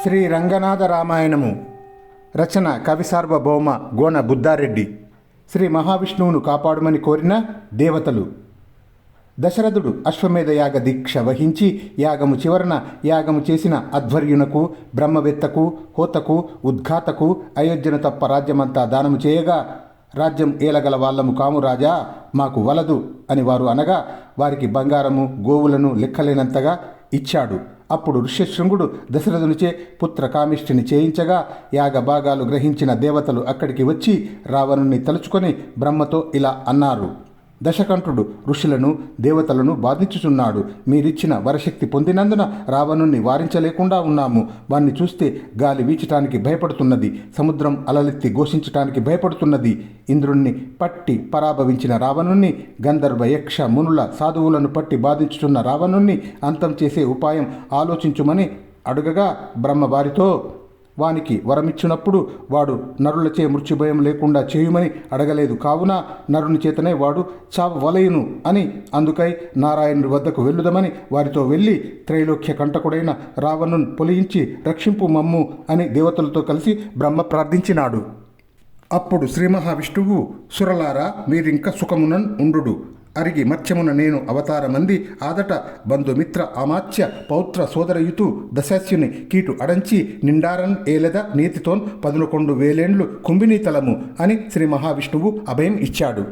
శ్రీ రంగనాథ రామాయణము. రచన కవి సార్వభౌమ గోన బుద్ధారెడ్డి. శ్రీ మహావిష్ణువును కాపాడుమని కోరిన దేవతలు. దశరథుడు అశ్వమేధ యాగ దీక్ష వహించి యాగము చివరన యాగము చేసిన అధ్వర్యునకు, బ్రహ్మవేత్తకు, హోతకు, ఉద్ఘాతకు అయోధ్యను తప్ప రాజ్యమంతా దానము చేయగా, రాజ్యం ఏలగల వాళ్ళము కాము రాజా, మాకు వలదు అని వారు అనగా, వారికి బంగారము, గోవులను లెక్కలేనంతగా ఇచ్చాడు. అప్పుడు ఋష్యశృంగుడు దశరథునిచే పుత్ర కామిష్టిని చేయించగా, యాగ భాగాలు గ్రహించిన దేవతలు అక్కడికి వచ్చి రావణుని తలుచుకొని బ్రహ్మతో ఇలా అన్నారు: దశకంఠుడు ఋషులను, దేవతలను బాధించుచున్నాడు. మీరిచ్చిన వరశక్తి పొందినందున రావణుణ్ణి వారించలేకుండా ఉన్నాము. వాణ్ణి చూస్తే గాలి వీచటానికి భయపడుతున్నది, సముద్రం అలలెత్తి ఘోషించటానికి భయపడుతున్నది. ఇంద్రుణ్ణి పట్టి పరాభవించిన రావణుణ్ణి, గంధర్వ యక్ష మునుల సాధువులను పట్టి బాధించుచున్న రావణుణ్ణి అంతం చేసే ఉపాయం ఆలోచించుమని అడుగగా, బ్రహ్మ వారితో, వానికి వరమిచ్చినప్పుడు వాడు నరులచే మృత్యుభయం లేకుండా చేయుమని అడగలేదు, కావున నరుని చేతనే వాడు చావవలయును అని, అందుకై నారాయణుడి వద్దకు వెళ్ళుదమని వారితో వెళ్ళి, త్రైలోక్య కంటకుడైన రావణుని పొలియించి రక్షింపు మమ్ము అని దేవతలతో కలిసి బ్రహ్మ ప్రార్థించినాడు. అప్పుడు శ్రీ మహావిష్ణువు, సురలారా, మీరింక సుఖమునన్ ఉండు. అరిగి మత్స్యమున నేను అవతారమంది ఆదట బంధుమిత్ర అమాత్య పౌత్ర సోదరయుతు దశాస్యుని కీటు అడంచి నిండారన్ ఏలెద నీతితోన్ 11,000 కుంభినీతలము అని శ్రీ మహావిష్ణువు అభయం ఇచ్చాడు.